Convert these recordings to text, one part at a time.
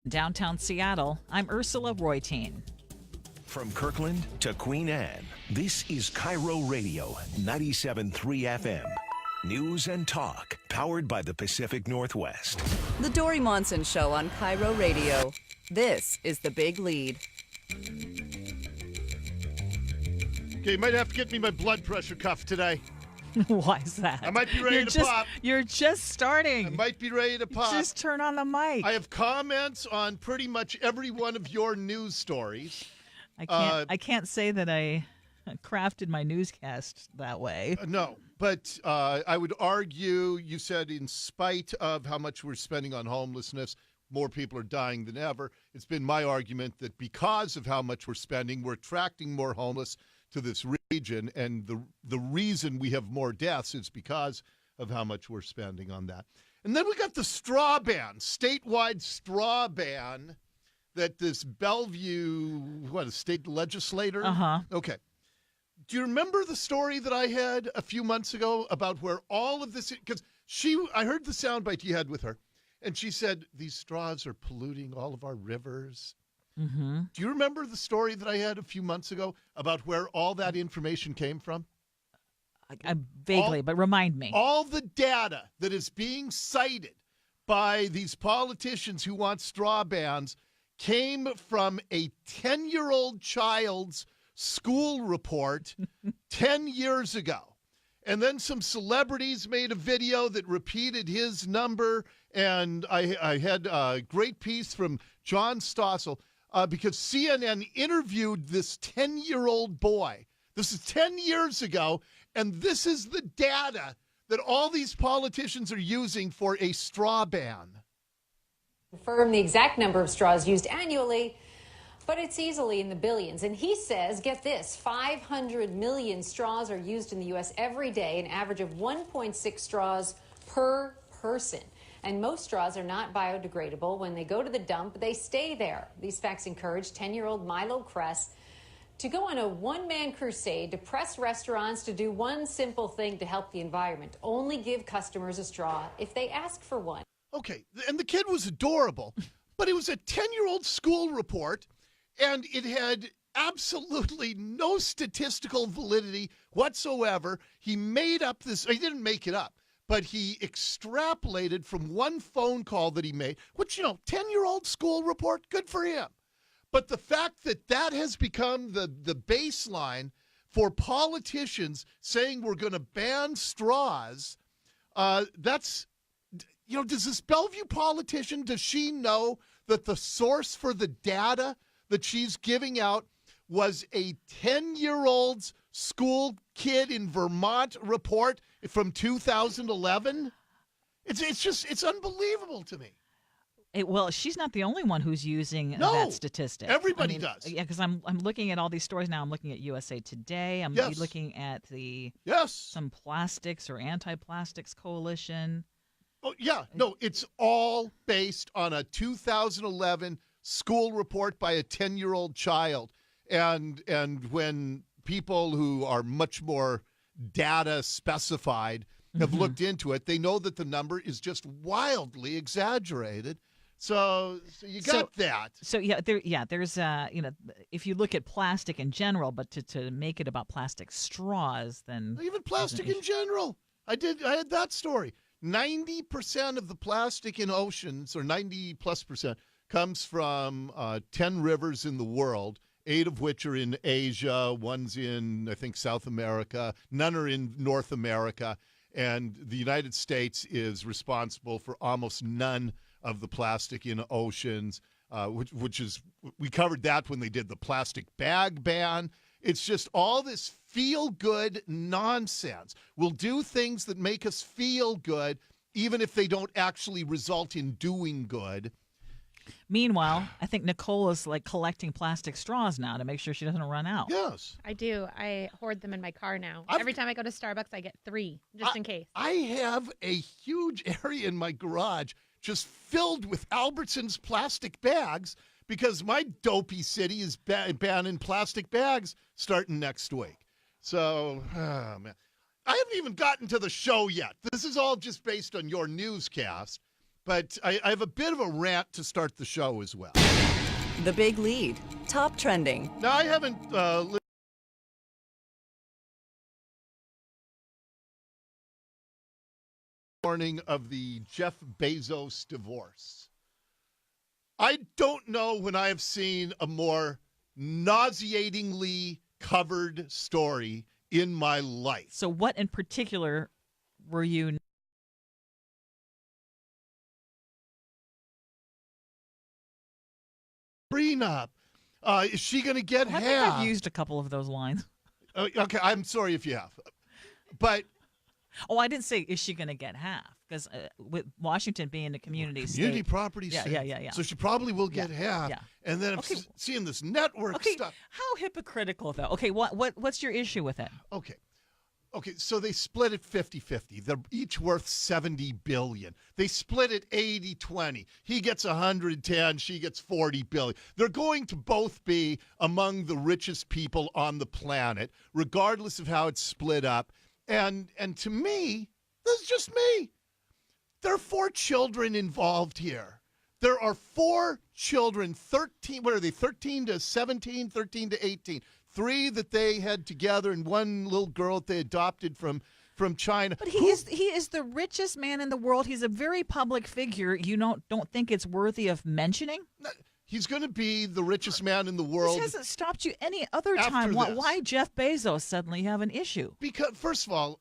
Downtown Seattle, I'm Ursula Royteen. From Kirkland to Queen Anne, this is KIRO Radio, 97.3 FM. News and talk, powered by the Pacific Northwest. The Dori Monson Show on KIRO Radio. This is The Big Lead. Okay, you might have to get me my blood pressure cuff today. Why is that? I might be ready to pop. You're just starting. I might be ready to pop. Just turn on the mic. I have comments on pretty much every one of your news stories. I can't say that I crafted my newscast that way. No, but I would argue, you said in spite of how much we're spending on homelessness, more people are dying than ever. It's been my argument that because of how much we're spending, we're attracting more homeless to this region, and the reason we have more deaths is because of how much we're spending on that. And then we got the straw ban, statewide straw ban that this Bellevue, a state legislator? Uh-huh. Okay. Do you remember the story that I had a few months ago about where all of this, because I heard the soundbite you had with her, and she said, these straws are polluting all of our rivers. Mm-hmm. Do you remember the story that I had a few months ago about where all that information came from? Vaguely, but remind me. All the data that is being cited by these politicians who want straw bans came from a 10-year-old child's school report 10 years ago. And then some celebrities made a video that repeated his number, and I had a great piece from John Stossel. Because CNN interviewed this 10-year-old boy. This is 10 years ago, and this is the data that all these politicians are using for a straw ban. Confirm the exact number of straws used annually, but it's easily in the billions. And he says, get this, 500 million straws are used in the U.S. every day, an average of 1.6 straws per person. And most straws are not biodegradable. When they go to the dump, they stay there. These facts encourage 10-year-old Milo Kress to go on a one-man crusade to press restaurants to do one simple thing to help the environment. Only give customers a straw if they ask for one. Okay, and the kid was adorable, but it was a 10-year-old school report, and it had absolutely no statistical validity whatsoever. He made up this, he didn't make it up, but he extrapolated from one phone call that he made, which, 10-year-old school report, good for him. But the fact that that has become the baseline for politicians saying we're going to ban straws, does this Bellevue politician, does she know that the source for the data that she's giving out was a 10-year-old's school kid in Vermont report from 2011? It's unbelievable to me. Well, she's not the only one who's using that statistic. Everybody does. Yeah, because I'm looking at all these stories now. I'm looking at USA Today. I'm looking at some plastics or anti-plastics coalition. Oh, yeah. No, it's all based on a 2011 school report by a 10-year-old child. And when people who are much more data specified have looked into it, they know that the number is just wildly exaggerated. So you got that. So there's if you look at plastic in general, but to make it about plastic straws, then even plastic in general. I had that story. 90% of the plastic in oceans, or 90+%, comes from 10 rivers in the world, 8 of which are in Asia, one's in, I think, South America, none are in North America, and the United States is responsible for almost none of the plastic in oceans, which is, we covered that when they did the plastic bag ban. It's just all this feel-good nonsense. We'll do things that make us feel good, even if they don't actually result in doing good. Meanwhile, I think Nicole is collecting plastic straws now to make sure she doesn't run out. Yes. I do. I hoard them in my car now. Every time I go to Starbucks, I get 3, just in case. I have a huge area in my garage just filled with Albertsons plastic bags because my dopey city is banning plastic bags starting next week. So, man. I haven't even gotten to the show yet. This is all just based on your newscast. But I have a bit of a rant to start the show as well. The Big Lead, top trending. Now, I haven't morning of the Jeff Bezos divorce. I don't know when I have seen a more nauseatingly covered story in my life. So what in particular were you... Prenup. Is she going to get half? I think I've used a couple of those lines. Okay, I'm sorry if you have. But... Oh, I didn't say, is she going to get half? Because with Washington being a community state, property state. Yeah. So she probably will get half. Yeah. And then seeing this network stuff. How hypocritical, though. Okay, what's your issue with it? Okay, so they split it 50-50. They're each worth $70 billion. They split it 80-20. He gets 110, she gets $40 billion. They're going to both be among the richest people on the planet, regardless of how it's split up. And to me, this is just me. There are 4 children involved here. There are 4 children, 13, what are they, 13 to 17, 13 to 18. 3 that they had together and 1 little girl that they adopted from China. But he is the richest man in the world. He's a very public figure. You don't think it's worthy of mentioning? He's going to be the richest man in the world. This hasn't stopped you any other time. Why Jeff Bezos suddenly have an issue? Because first of all,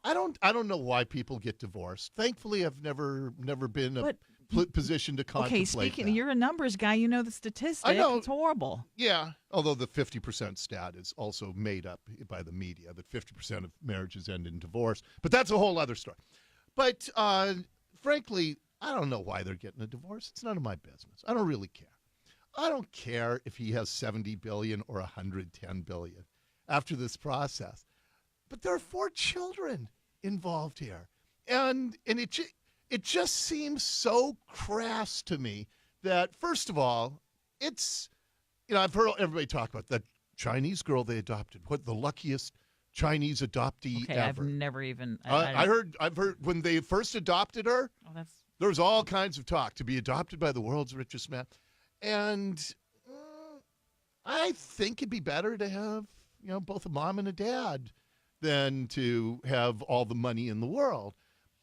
I don't know why people get divorced. Thankfully, I've never been a position to contemplate. Okay, speaking, you're a numbers guy. You know the statistics. I know. It's horrible. Yeah, although the 50% stat is also made up by the media, that 50% of marriages end in divorce. But that's a whole other story. But frankly, I don't know why they're getting a divorce. It's none of my business. I don't really care. I don't care if he has $70 billion or $110 billion after this process. But there are 4 children involved here. And it just seems so crass to me that, first of all, it's, I've heard everybody talk about that Chinese girl they adopted. What, the luckiest Chinese adoptee ever. I've never even... I've heard when they first adopted her, there was all kinds of talk to be adopted by the world's richest man. And I think it'd be better to have, both a mom and a dad than to have all the money in the world.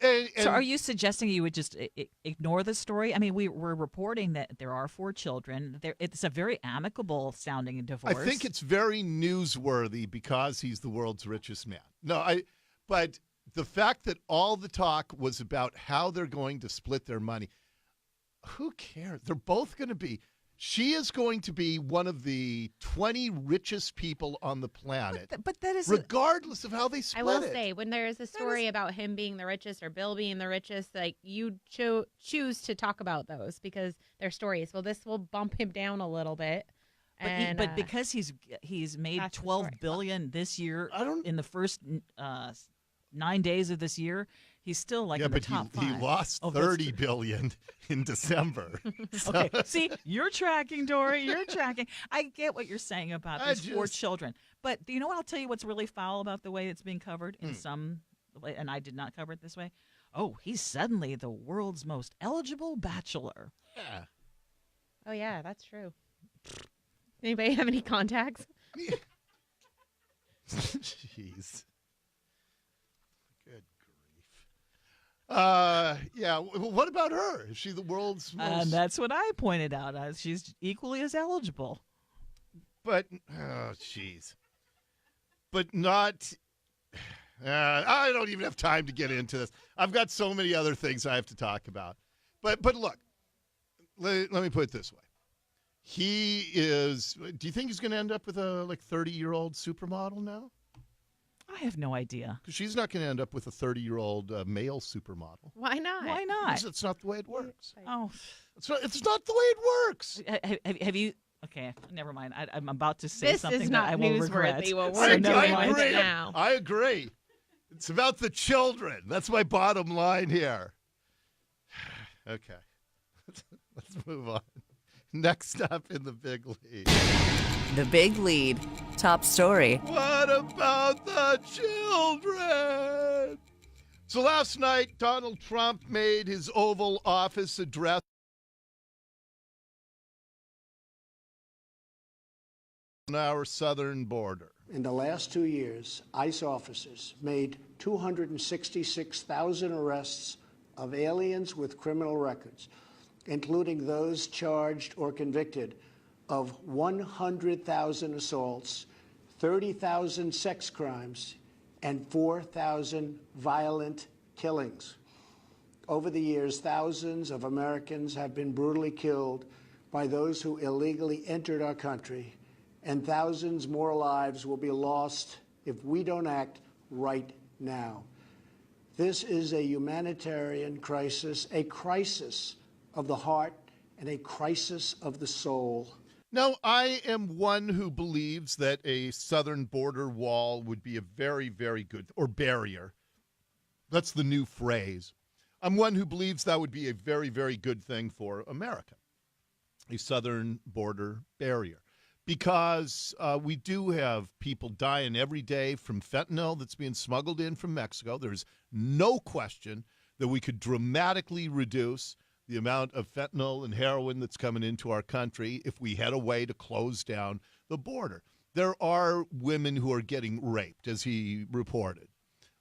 So are you suggesting you would just ignore the story? I mean, we're reporting that there are 4 children. It's a very amicable sounding divorce. I think it's very newsworthy because he's the world's richest man. But the fact that all the talk was about how they're going to split their money, who cares? They're both going to be. She is going to be one of the 20 richest people on the planet. But that is regardless of how they split it. I will say, when there is a story about him being the richest or Bill being the richest, like you choose to talk about those because they're stories. Well, this will bump him down a little bit. But because he's made $12 billion this year in the first 9 days of this year, he's still in the top 5. He lost $30 billion in December. So. Okay, see, you're tracking, Dori. You're tracking. I get what you're saying about these 4 children. But do you know what? I'll tell you what's really foul about the way it's being covered in some, and I did not cover it this way. Oh, he's suddenly the world's most eligible bachelor. Yeah. Oh, yeah, that's true. Anybody have any contacts? Jeez. Yeah. What about her? Is she the world's most... that's what I pointed out. She's equally as eligible. But, jeez. But not... I don't even have time to get into this. I've got so many other things I have to talk about. But look, let me put it this way. He is... Do you think he's going to end up with a 30-year-old supermodel now? I have no idea. Because she's not going to end up with a 30-year-old male supermodel. Why not? Why not? Because it's not the way it works. Oh, it's not the way it works. Have you? Okay, never mind. I'm about to say this something is that I will regret. I agree. Now. I agree. It's about the children. That's my bottom line here. Okay, let's move on. Next up in the big lead. The Big Lead. Top story. What about the children? So last night, Donald Trump made his Oval Office address on our southern border. In the last 2 years, ICE officers made 266,000 arrests of aliens with criminal records, including those charged or convicted of 100,000 assaults, 30,000 sex crimes, and 4,000 violent killings. Over the years, thousands of Americans have been brutally killed by those who illegally entered our country, and thousands more lives will be lost if we don't act right now. This is a humanitarian crisis, a crisis of the heart, and a crisis of the soul. Now, I am one who believes that a southern border wall would be a very, very good, or barrier. That's the new phrase. I'm one who believes that would be a very, very good thing for America, a southern border barrier. Because we do have people dying every day from fentanyl that's being smuggled in from Mexico. There's no question that we could dramatically reduce the amount of fentanyl and heroin that's coming into our country if we had a way to close down the border. There are women who are getting raped, as he reported,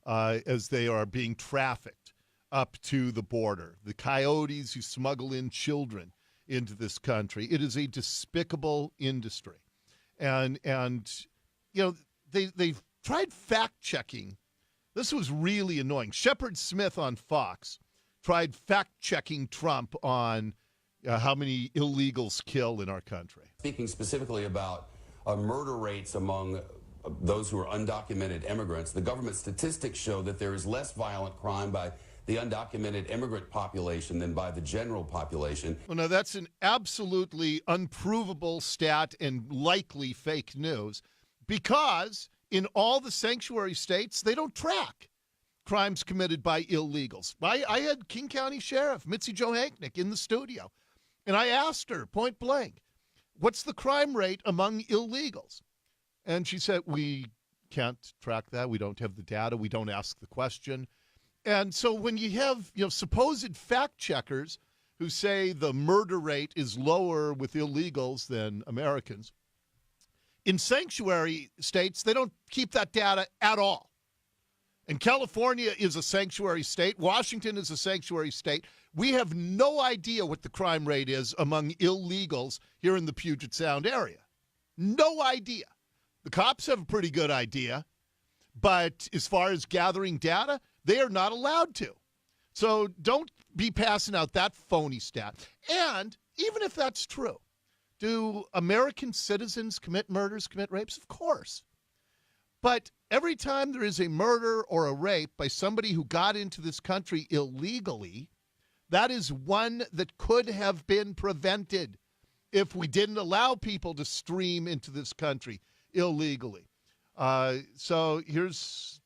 as they are being trafficked up to the border. The coyotes who smuggle in children into this country. It is a despicable industry. And you know, they've tried fact-checking. This was really annoying. Shepard Smith on Fox tried fact-checking Trump on how many illegals kill in our country. Speaking specifically about murder rates among those who are undocumented immigrants, the government statistics show that there is less violent crime by the undocumented immigrant population than by the general population. Well, now that's an absolutely unprovable stat and likely fake news, because in all the sanctuary states, they don't track crimes committed by illegals. I had King County Sheriff Mitzi Johanknick in the studio, and I asked her point blank, what's the crime rate among illegals? And she said, we can't track that. We don't have the data. We don't ask the question. And so when you have, supposed fact checkers who say the murder rate is lower with illegals than Americans, in sanctuary states, they don't keep that data at all. And California is a sanctuary state. Washington is a sanctuary state. We have no idea what the crime rate is among illegals here in the Puget Sound area. No idea. The cops have a pretty good idea. But as far as gathering data, they are not allowed to. So don't be passing out that phony stat. And even if that's true, do American citizens commit murders, commit rapes? Of course. But every time there is a murder or a rape by somebody who got into this country illegally, that is one that could have been prevented if we didn't allow people to stream into this country illegally. So here's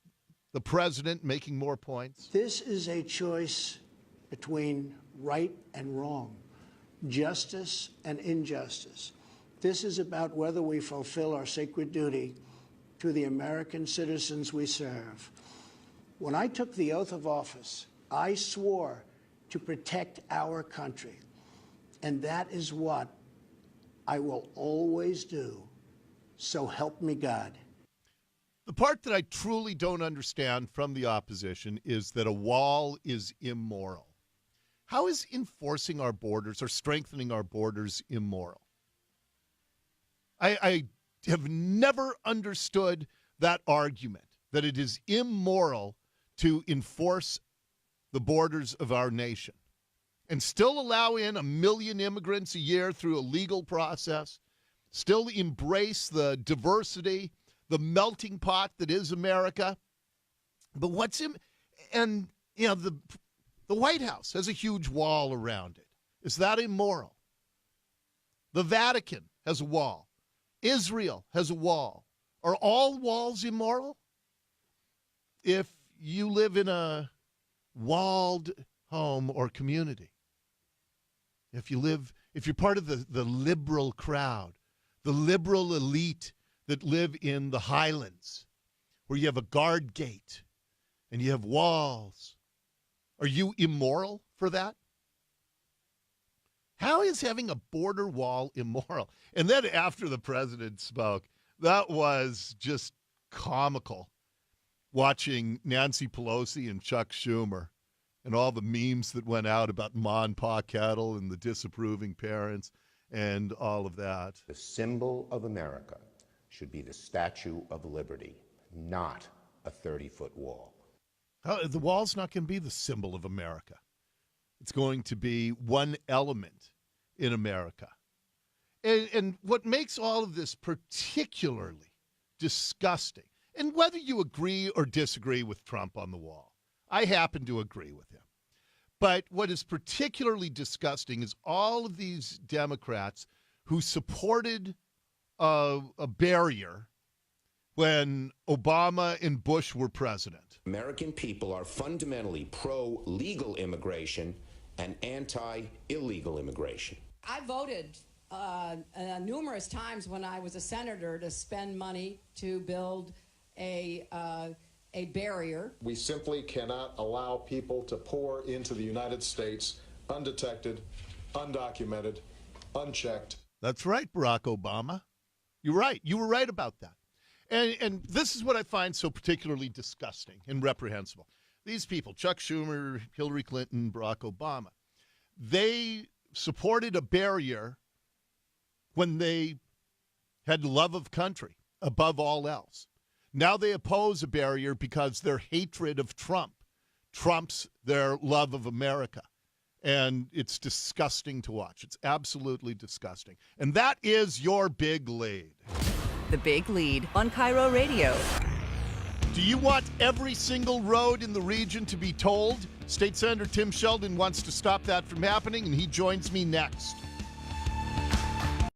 the president making more points. This is a choice between right and wrong, justice and injustice. This is about whether we fulfill our sacred duty to the American citizens we serve. When I took the oath of office, I swore to protect our country, and that is what I will always do. So help me God. The part that I truly don't understand from the opposition is that a wall is immoral. How is enforcing our borders or strengthening our borders immoral? I have never understood that argument, that it is immoral to enforce the borders of our nation and still allow in 1 million immigrants a year through a legal process, still embrace the diversity, the melting pot that is America. But the White House has a huge wall around it. Is that immoral? The Vatican has a wall. Israel has a wall. Are all walls immoral? If you live in a walled home or community, if you're part of the liberal crowd, the liberal elite that live in the Highlands, where you have a guard gate and you have walls Are you immoral for that? How is having a border wall immoral? And then after the president spoke, that was just comical, watching Nancy Pelosi and Chuck Schumer and all the memes that went out about Ma and Pa Kettle and the disapproving parents and all of that. The symbol of America should be the Statue of Liberty, not a 30-foot wall. The wall's not going to be the symbol of America. It's going to be one element in America. And what makes all of this particularly disgusting, and whether you agree or disagree with Trump on the wall, I happen to agree with him. But what is particularly disgusting is all of these Democrats who supported a barrier when Obama and Bush were president. American people are fundamentally pro-legal immigration and anti-illegal immigration. I voted numerous times when I was a senator to spend money to build a barrier. We simply cannot allow people to pour into the United States undetected, undocumented, unchecked. That's right, Barack Obama. You're right. You were right about that. And this is what I find so particularly disgusting and reprehensible. These people, Chuck Schumer, Hillary Clinton, Barack Obama, they supported a barrier when they had love of country above all else. Now they oppose a barrier because their hatred of Trump trumps their love of America. And it's disgusting to watch. It's absolutely disgusting. And that is your big lead. The Big Lead on KIRO Radio. Do you want every single road in the region to be tolled? State Senator Tim Sheldon wants to stop that from happening, and he joins me next.